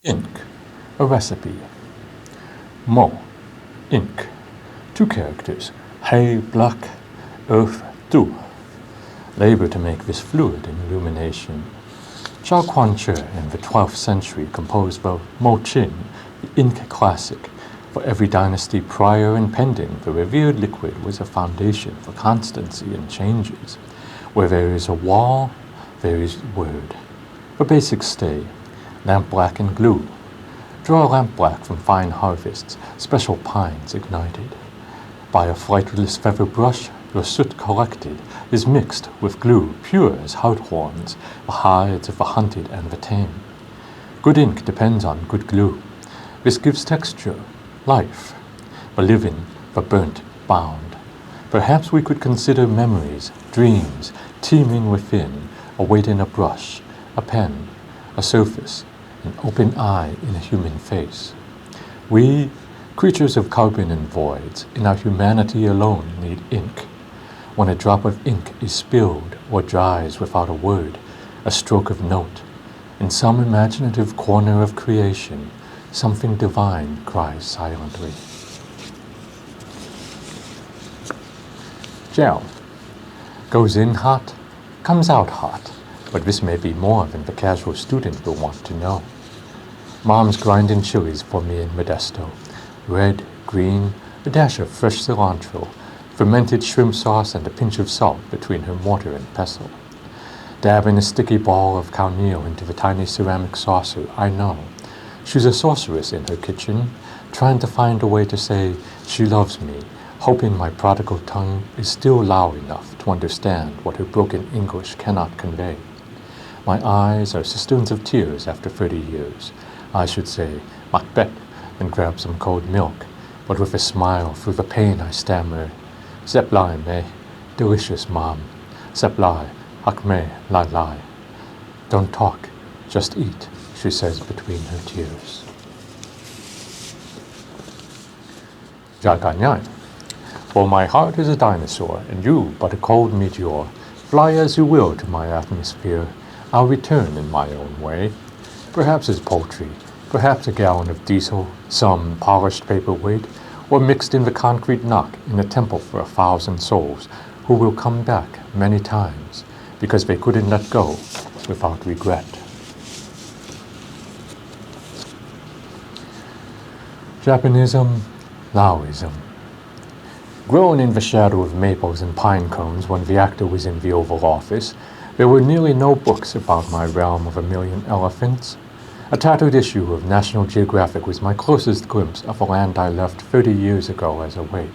Ink, a recipe. Mo, ink. 2 characters. Hay, black. Earth, tu. Labor to make this fluid in illumination. Zhao Guanche in the 12th century composed the Mo Qin, the ink classic. For every dynasty prior and pending, the revered liquid was a foundation for constancy and changes. Where there is a wall, there is word. For basic stay, lampblack and glue. Draw lampblack from fine harvests, special pines ignited. By a flightless feather brush, your soot collected is mixed with glue pure as heart horns, the hides of the hunted and the tame. Good ink depends on good glue. This gives texture, life, the living, the burnt, bound. Perhaps we could consider memories, dreams, teeming within, awaiting a brush, a pen, a surface, an open eye in a human face. We, creatures of carbon and voids, in our humanity alone need ink. When a drop of ink is spilled or dries without a word, a stroke of note, in some imaginative corner of creation, something divine cries silently. Gel. Goes in hot, comes out hot, but this may be more than the casual student will want to know. Mom's grinding chilies for me in Modesto. Red, green, a dash of fresh cilantro, fermented shrimp sauce and a pinch of salt between her mortar and pestle. Dabbing a sticky ball of cowneel into the tiny ceramic saucer, I know. She's a sorceress in her kitchen, trying to find a way to say she loves me, hoping my prodigal tongue is still loud enough to understand what her broken English cannot convey. My eyes are cisterns of tears after 30 years. I should say, Macbeth, and grab some cold milk, but with a smile through the pain I stammer, Zeplai me, delicious mom. Zeplai, hakme, lai lai. Don't talk, just eat, she says between her tears. Jaganyan. For my heart is a dinosaur, and you but a cold meteor. Fly as you will to my atmosphere. I'll return in my own way. Perhaps as poultry, perhaps a gallon of diesel, some polished paperweight, or mixed in the concrete knock in a temple for 1,000 souls who will come back many times because they couldn't let go without regret. Japanism, Laoism. Grown in the shadow of maples and pine cones when the actor was in the Oval Office, there were nearly no books about my realm of 1,000,000 elephants. A tattered issue of National Geographic was my closest glimpse of a land I left 30 years ago as a waif.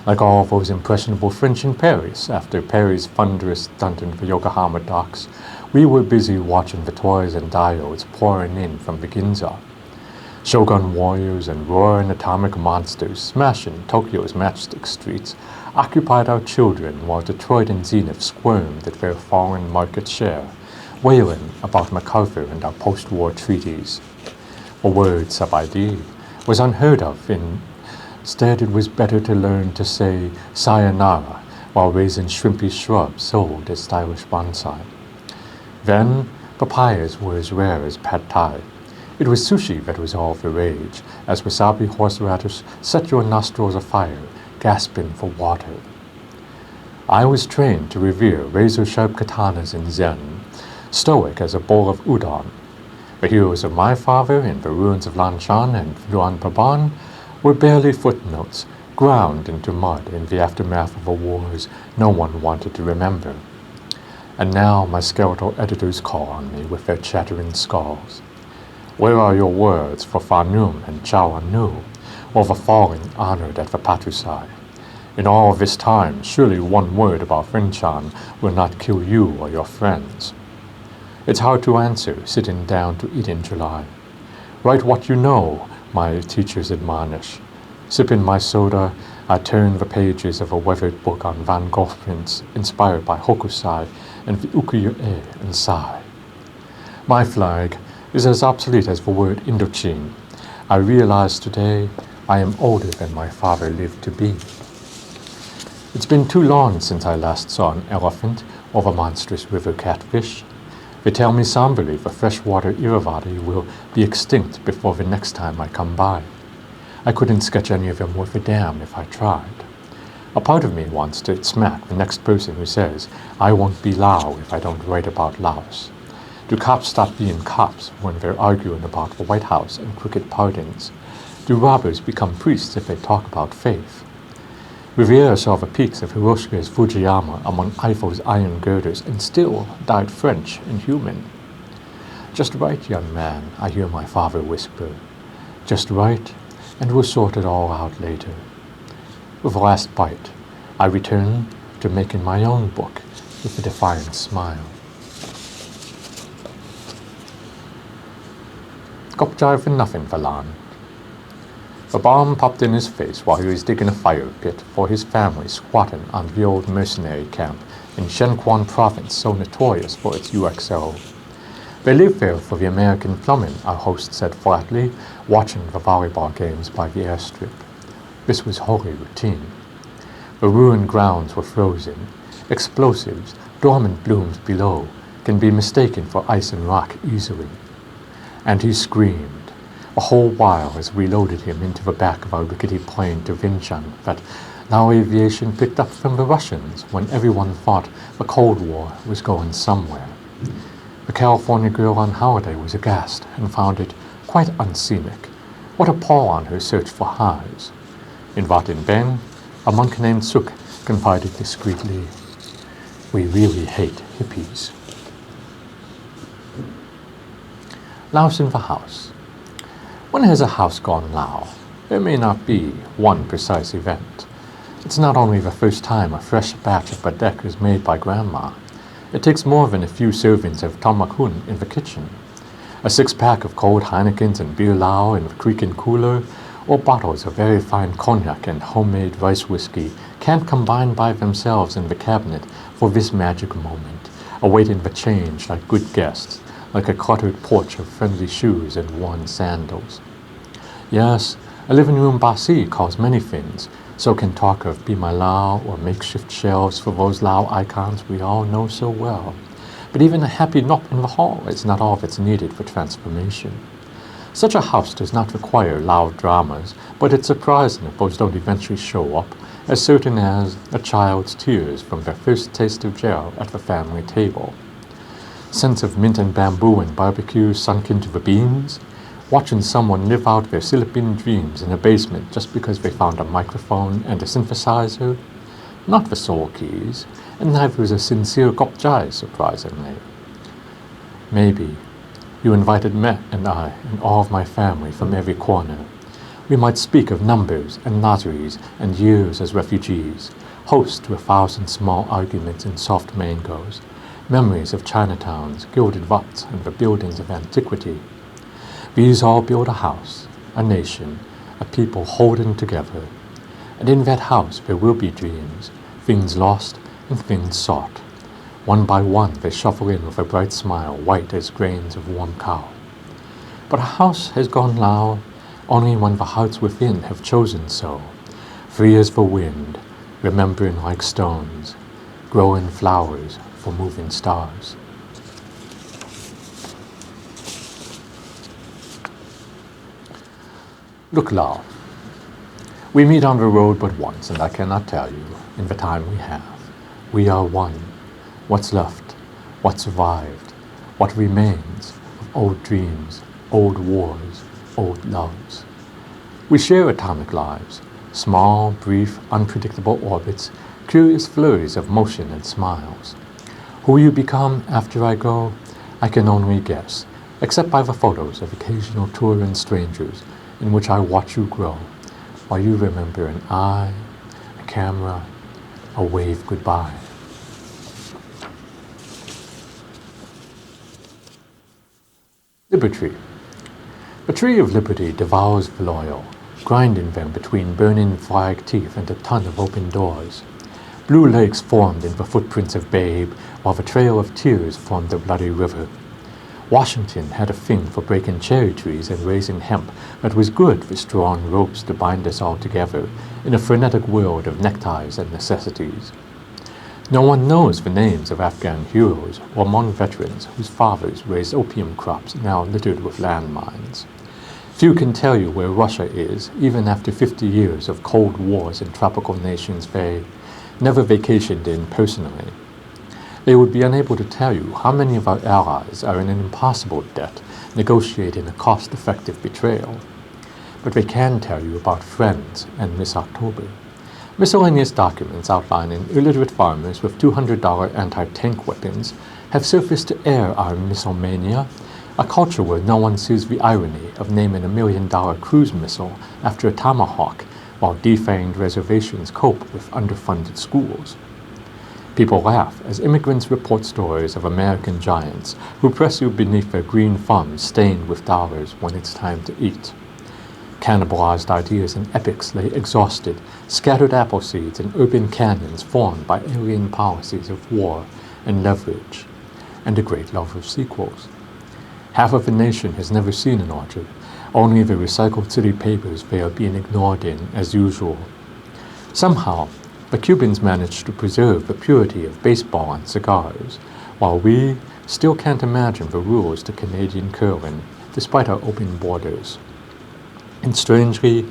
Like all those impressionable French in Paris, after Perry's thunderous stunt in the Yokohama docks, we were busy watching the toys and diodes pouring in from the Ginza. Shogun warriors and roaring atomic monsters smashing Tokyo's matchstick streets occupied our children while Detroit and Zenith squirmed at their foreign market share, wailing about MacArthur and our post-war treaties. The word sabaidi was unheard of. Instead, it was better to learn to say sayonara while raising shrimpy shrubs sold as stylish bonsai. Then, papayas were as rare as pad thai. It was sushi that was all the rage, as wasabi horseradish set your nostrils afire, gasping for water. I was trained to revere razor-sharp katanas in Zen, stoic as a bowl of udon. The heroes of my father in the ruins of Lanshan and Luan Prabang were barely footnotes, ground into mud in the aftermath of the wars no one wanted to remember. And now my skeletal editors call on me with their chattering skulls. Where are your words for Fanum and Chao Anu, or the fallen honored at the Patricide? In all this time, surely one word about Fenchan will not kill you or your friends. It's hard to answer, sitting down to eat in July. Write what you know, my teachers admonish. Sipping my soda, I turn the pages of a weathered book on Van Gogh prints inspired by Hokusai and the ukiyo-e and sai. My flag is as obsolete as the word Indochine. I realize today I am older than my father lived to be. It's been too long since I last saw an elephant or the monstrous river catfish. They tell me somberly the freshwater Irrawaddy will be extinct before the next time I come by. I couldn't sketch any of them worth a damn if I tried. A part of me wants to smack the next person who says, I won't be Lao if I don't write about Laos. Do cops stop being cops when they're arguing about the White House and crooked pardons? Do robbers become priests if they talk about faith? Riviere saw the peaks of Hiroshika's Fujiyama among Eiffel's iron girders and still died French and human. Just right, young man, I hear my father whisper. Just right, and we'll sort it all out later. With the last bite, I return to making my own book with a defiant smile. Kopjai for nothing, Valan. The bomb popped in his face while he was digging a fire pit for his family squatting on the old mercenary camp in Shenquan province so notorious for its UXO. They live there for the American plumbing, our host said flatly, watching the volleyball games by the airstrip. This was holy routine. The ruined grounds were frozen. Explosives, dormant blooms below, can be mistaken for ice and rock easily. And he screamed, a whole while as we loaded him into the back of our rickety plane to Vientiane that Lao aviation picked up from the Russians when everyone thought the Cold War was going somewhere. The California girl on holiday was aghast and found it quite unscenic. What a pall on her search for highs. In Wat in Ben, a monk named Suk confided discreetly, we really hate hippies. Laos in the house. When has a house gone Lao? There may not be one precise event. It's not only the first time a fresh batch of badek is made by Grandma. It takes more than a few servings of tamakun in the kitchen. A six-pack of cold Heinekens and beer Lao in the creaking cooler, or bottles of very fine cognac and homemade rice whiskey can't combine by themselves in the cabinet for this magic moment, awaiting the change like good guests, like a cluttered porch of friendly shoes and worn sandals. Yes, a living room basi calls many things, so can talk of Be My Lao or makeshift shelves for those Lao icons we all know so well. But even a happy knock in the hall is not all that's needed for transformation. Such a house does not require loud dramas, but it's surprising if those don't eventually show up, as certain as a child's tears from their first taste of gel at the family table. Sense of mint and bamboo and barbecue sunk into the beans, watching someone live out their Philippine dreams in a basement just because they found a microphone and a synthesizer, not the soul keys, and neither is a sincere kopjai, surprisingly. Maybe you invited Met and I and all of my family from every corner. We might speak of numbers and lotteries and years as refugees, host to 1,000 small arguments in soft mangoes, memories of Chinatowns, gilded vats, and the buildings of antiquity. These all build a house, a nation, a people holding together. And in that house there will be dreams, things lost and things sought. One by one they shuffle in with a bright smile, white as grains of warm cow. But a house has gone Lao only when the hearts within have chosen so, free as the wind, remembering like stones, growing flowers for moving stars. Look, Lao, we meet on the road but once, and I cannot tell you, in the time we have, we are one. What's left, what survived, what remains of old dreams, old wars, old loves. We share atomic lives, small, brief, unpredictable orbits, curious flurries of motion and smiles. Who you become after I go, I can only guess, except by the photos of occasional touring strangers in which I watch you grow, while you remember an eye, a camera, a wave goodbye. Liberty. The tree of liberty devours the loyal, grinding them between burning flag teeth and a ton of open doors. Blue lakes formed in the footprints of Babe, while the trail of tears formed the bloody river. Washington had a thing for breaking cherry trees and raising hemp that was good for strong ropes to bind us all together in a frenetic world of neckties and necessities. No one knows the names of Afghan heroes or Hmong veterans whose fathers raised opium crops now littered with landmines. Few can tell you where Russia is, even after 50 years of cold wars in tropical nations they never vacationed in personally. They would be unable to tell you how many of our allies are in an impossible debt, negotiating a cost-effective betrayal. But they can tell you about friends and Miss October. Miscellaneous documents outlining illiterate farmers with $200 anti-tank weapons have surfaced to air our missilmania, a culture where no one sees the irony of naming $1 million cruise missile after a tomahawk while defanged reservations cope with underfunded schools. People laugh as immigrants report stories of American giants who press you beneath their green thumbs stained with dollars when it's time to eat. Cannibalized ideas and epics lay exhausted, scattered apple seeds in urban canyons formed by alien policies of war and leverage, and a great love of sequels. Half of the nation has never seen an orchard, only the recycled city papers they are being ignored in as usual. Somehow, the Cubans managed to preserve the purity of baseball and cigars, while we still can't imagine the rules to Canadian curling, despite our open borders. And strangely,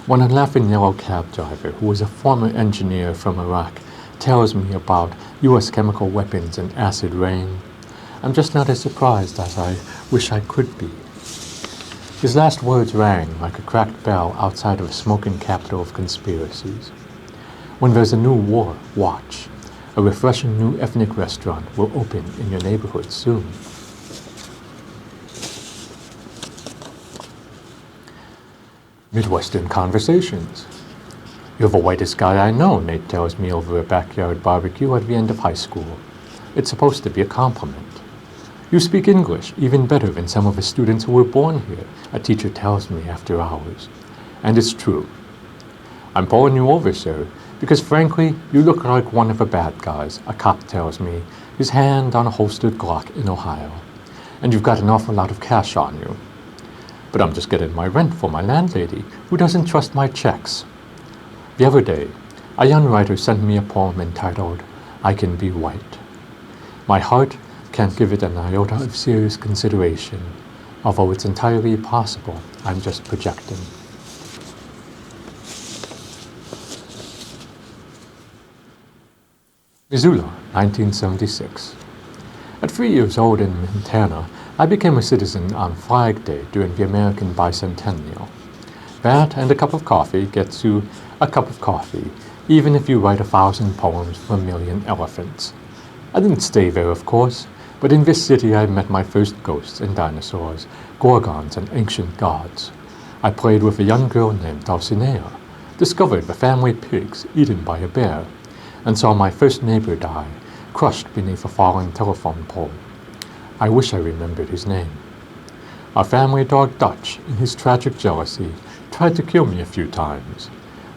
when a laughing yellow cab driver who was a former engineer from Iraq tells me about U.S. chemical weapons and acid rain, I'm just not as surprised as I wish I could be. His last words rang like a cracked bell outside of a smoking capital of conspiracies. When there's a new war, watch. A refreshing new ethnic restaurant will open in your neighborhood soon. Midwestern conversations. You're the whitest guy I know, Nate tells me over a backyard barbecue at the end of high school. It's supposed to be a compliment. You speak English even better than some of the students who were born here, a teacher tells me after hours. And it's true. I'm pulling you over, sir, because frankly, you look like one of the bad guys, a cop tells me, his hand on a holstered Glock in Ohio. And you've got an awful lot of cash on you. But I'm just getting my rent for my landlady, who doesn't trust my checks. The other day, a young writer sent me a poem entitled, I Can Be White. My heart can't give it an iota of serious consideration, although it's entirely possible I'm just projecting. Missoula, 1976. At 3 years old in Montana, I became a citizen on Flag Day during the American Bicentennial. That and a cup of coffee gets you a cup of coffee, even if you write 1,000 poems for 1,000,000 elephants. I didn't stay there, of course, but in this city I met my first ghosts and dinosaurs, gorgons and ancient gods. I played with a young girl named Dulcinea, discovered the family pigs eaten by a bear, and saw my first neighbor die, crushed beneath a fallen telephone pole. I wish I remembered his name. Our family dog Dutch, in his tragic jealousy, tried to kill me a few times.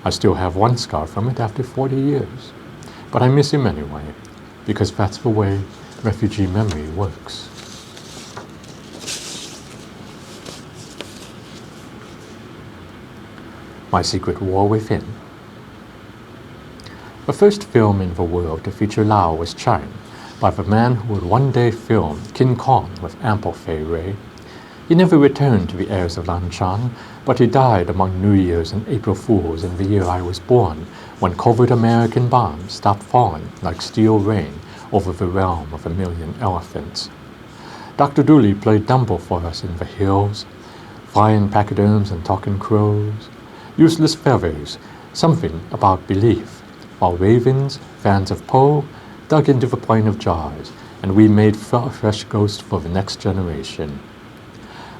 I still have one scar from it after 40 years. But I miss him anyway, because that's the way refugee memory works. My Secret War Within. The first film in the world to feature Lao was China, by the man who would one day film King Kong with ample Fei Ray. He never returned to the airs of Lanchan, but he died among New Year's and April Fools in the year I was born, when covert American bombs stopped falling like steel rain over the realm of 1,000,000 elephants. Dr. Dooley played Dumbo for us in the hills, flying pachyderms and talking crows, useless feathers, something about belief, while ravens, fans of Poe, dug into the plain of Jaws, and we made fresh ghosts for the next generation.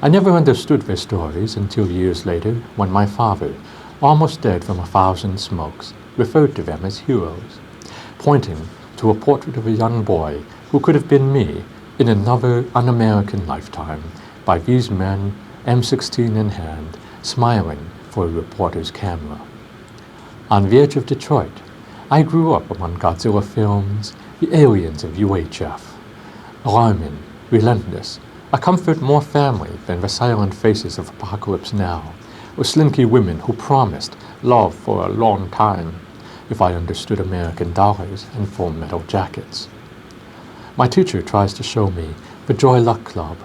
I never understood their stories until years later, when my father, almost dead from 1,000 smokes, referred to them as heroes, pointing to a portrait of a young boy who could have been me in another un-American lifetime, by these men, M16 in hand, smiling for a reporter's camera. On the edge of Detroit, I grew up among Godzilla films, the aliens of UHF. Alarming, relentless, a comfort more family than the silent faces of Apocalypse Now, or slinky women who promised love for a long time, if I understood American dollars and full metal jackets. My teacher tries to show me the Joy Luck Club,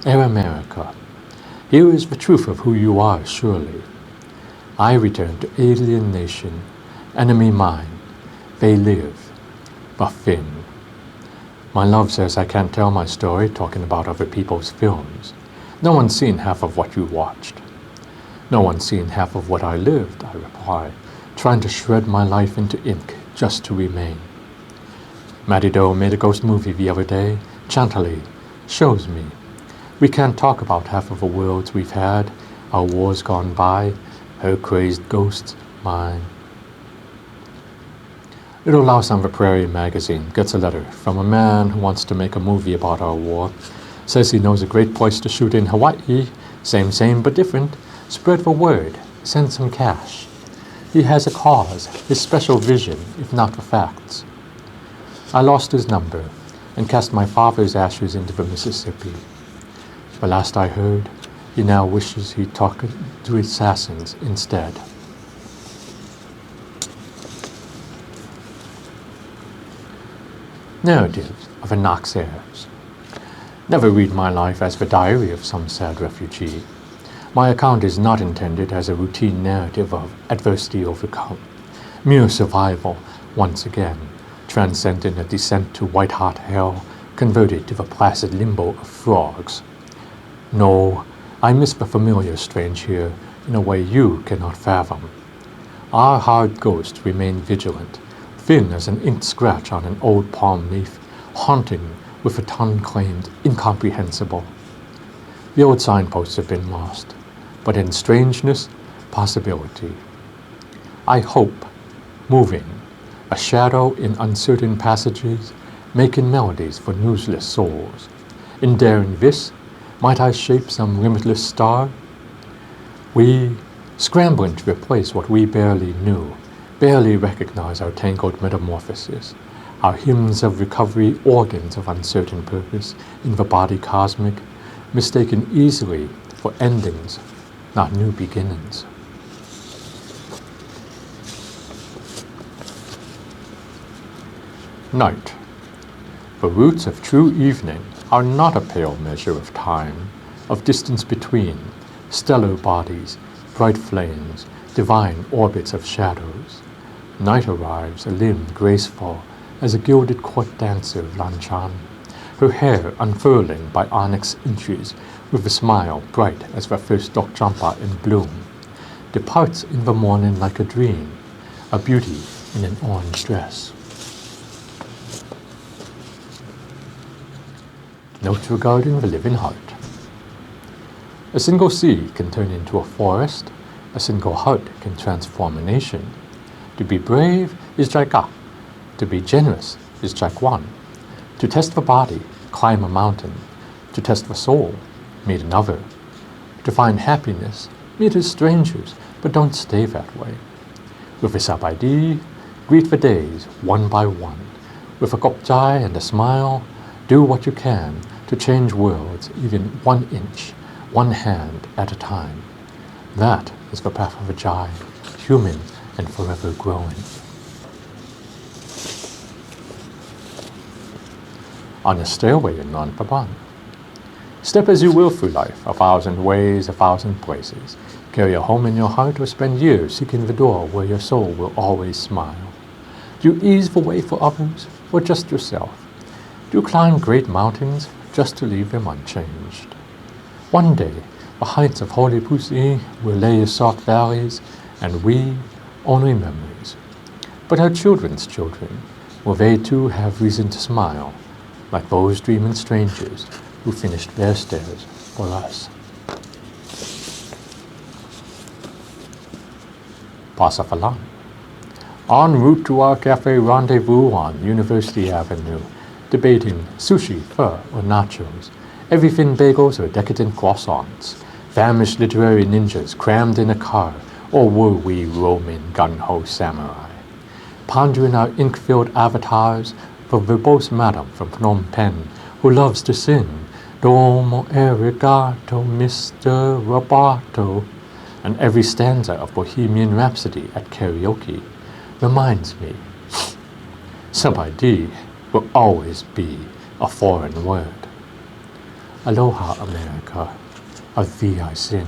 Air America. Here is the truth of who you are, surely. I return to alien nation, enemy mine, they live, the Finn. My love says I can't tell my story talking about other people's films. No one's seen half of what you watched. No one's seen half of what I lived, I reply, trying to shred my life into ink just to remain. Matty Doe made a ghost movie the other day, Chantilly, shows me. We can't talk about half of the worlds we've had, our wars gone by, her crazed ghosts, mine. Little Louse on the Prairie magazine gets a letter from a man who wants to make a movie about our war. Says he knows a great place to shoot in Hawaii. Same but different. Spread the word. Send some cash. He has a cause, his special vision, if not the facts. I lost his number and cast my father's ashes into the Mississippi. The last I heard, he now wishes he'd talk to assassins instead. Narrative of a Knox heirs. Never read my life as the diary of some sad refugee. My account is not intended as a routine narrative of adversity overcome, mere survival, once again, transcending a descent to white-hot hell, converted to the placid limbo of frogs. No, I miss the familiar strange here in a way you cannot fathom. Our hard ghosts remain vigilant, thin as an inked scratch on an old palm leaf, haunting with a tongue claimed incomprehensible. The old signposts have been lost, but in strangeness, possibility. I hope, moving, a shadow in uncertain passages, making melodies for newsless souls. In daring this, might I shape some limitless star? We, scrambling to replace what we barely knew, barely recognize our tangled metamorphosis, our hymns of recovery, organs of uncertain purpose in the body cosmic, mistaken easily for endings, not new beginnings. Night. The roots of true evening are not a pale measure of time, of distance between, stellar bodies, bright flames, divine orbits of shadows. Night arrives, a limb graceful as a gilded court dancer lanchan, her hair unfurling by onyx inches, with a smile bright as the first dokchampa in bloom, departs in the morning like a dream, a beauty in an orange dress. Note regarding the living heart. A single seed can turn into a forest, a single heart can transform a nation. To be brave is Jaika. To be generous is Jakwan. To test the body, climb a mountain. To test the soul, meet another. To find happiness, meet as strangers, but don't stay that way. With a sabaidi, greet the days one by one. With a kopjai and a smile, do what you can to change worlds even 1 inch, 1 hand at a time. That is the path of a Jai, human and forever growing. On a stairway in Non-Paban. Step as you will through life, 1,000 ways, 1,000 places. Carry a home in your heart or spend years seeking the door where your soul will always smile. Do you ease the way for others or just yourself? Do you climb great mountains just to leave them unchanged? One day, the heights of Holy Pusi will lay as soft valleys, and we, only memories. But our children's children, will they too have reason to smile, like those dreaming strangers who finished their stairs for us? Pasafalan. En route to our cafe rendezvous on University Avenue, debating sushi, pho, or nachos, everything bagels or decadent croissants, famished literary ninjas crammed in a car, or were we Roman gun-ho samurai? Pondering our ink-filled avatars, the verbose madam from Phnom Penh, who loves to sing, Domo arigato, Mr. Roboto, and every stanza of Bohemian Rhapsody at karaoke, reminds me, sub-ID will always be a foreign word. Aloha, America, of thee I sing.